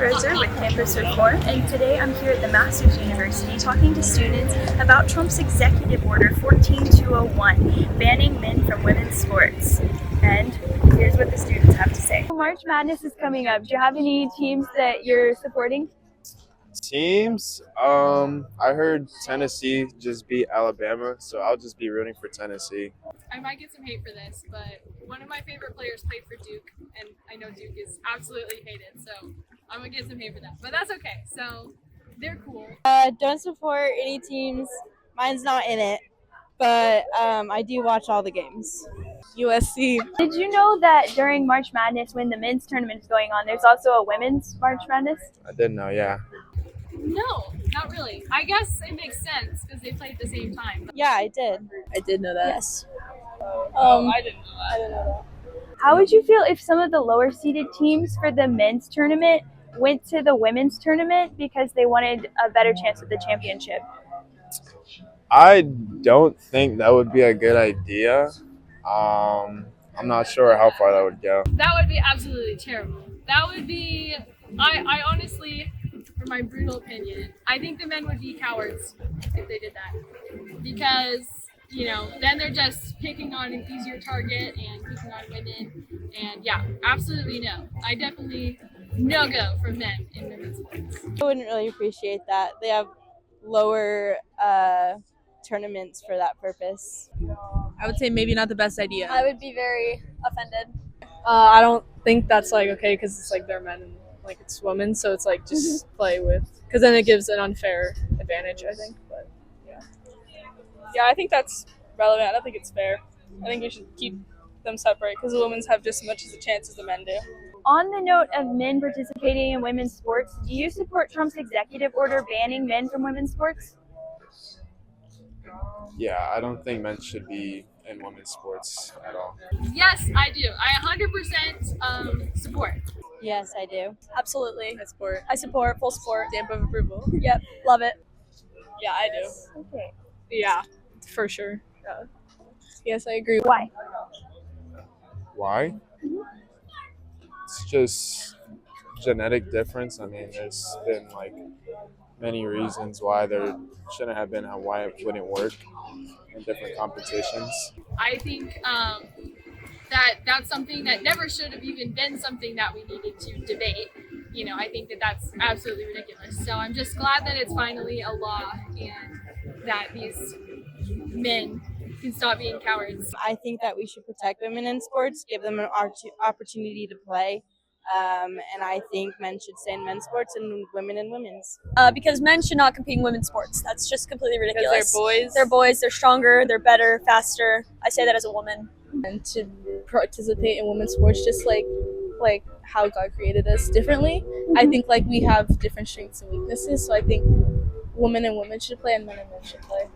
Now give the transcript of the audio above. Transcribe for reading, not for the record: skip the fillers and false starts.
Roser with Campus Reform, and today I'm here at the Masters University talking to students about Trump's Executive Order 14201, banning men from women's sports. And here's what the students have to say. March Madness is coming up. Do you have any teams that you're supporting? Teams? I heard Tennessee just beat Alabama, so I'll just be rooting for Tennessee. I might get some hate for this, but one of my favorite players played for Duke, and I know Duke is absolutely hated, so I'm gonna get some hate for that. But that's okay. So they're cool. Don't support any teams. Mine's not in it, but I do watch all the games. USC. Did you know that during March Madness, when the men's tournament is going on, there's also a women's March Madness? I didn't know, yeah. No, not really. I guess it makes sense because they play at the same time. Yeah, I did. I did know that. Yes. I didn't know that. I didn't know How would you feel if some of the lower seeded teams for the men's tournament went to the women's tournament because they wanted a better chance at the championship? I don't think that would be a good idea. I'm not sure how far that would go. That would be absolutely terrible. That would be. I honestly, for my brutal opinion, I think the men would be cowards if they did that, because then they're just picking on an easier target and picking on women, and yeah, absolutely no. I definitely no go for men in women's sports. I wouldn't really appreciate that. They have lower tournaments for that purpose. I would say maybe not the best idea. I would be very offended. I don't think that's okay because it's they're men and it's women, so it's just play with, because then it gives an unfair advantage, I think. But yeah, I think that's relevant. I don't think it's fair. I think we should keep them separate because the women's have just as much as a chance as the men do. On the note of men participating in women's sports, do you support Trump's executive order banning men from women's sports? Yeah, I don't think men should be in women's sports at all. Yes, I do. I 100% support. Yes, I do. Absolutely. I support. I support full support. Stamp of approval. Yep, love it. Yeah, I do. Okay. Yeah, for sure. Yeah. Yes, I agree. Why? Why? It's just genetic difference. I mean, there's been many reasons why there shouldn't have been, why it wouldn't work in different competitions. I think that's something that never should have even been something that we needed to debate. I think that's absolutely ridiculous. So I'm just glad that it's finally a law and that these men can stop being cowards. I think that we should protect women in sports, give them an opportunity to play. And I think men should stay in men's sports and women in women's. Because men should not compete in women's sports. That's just completely ridiculous. Because they're boys. They're boys. They're stronger. They're better, faster. I say that as a woman. And to participate in women's sports, just like how God created us differently. I think we have different strengths and weaknesses. So I think women and women should play and men should play.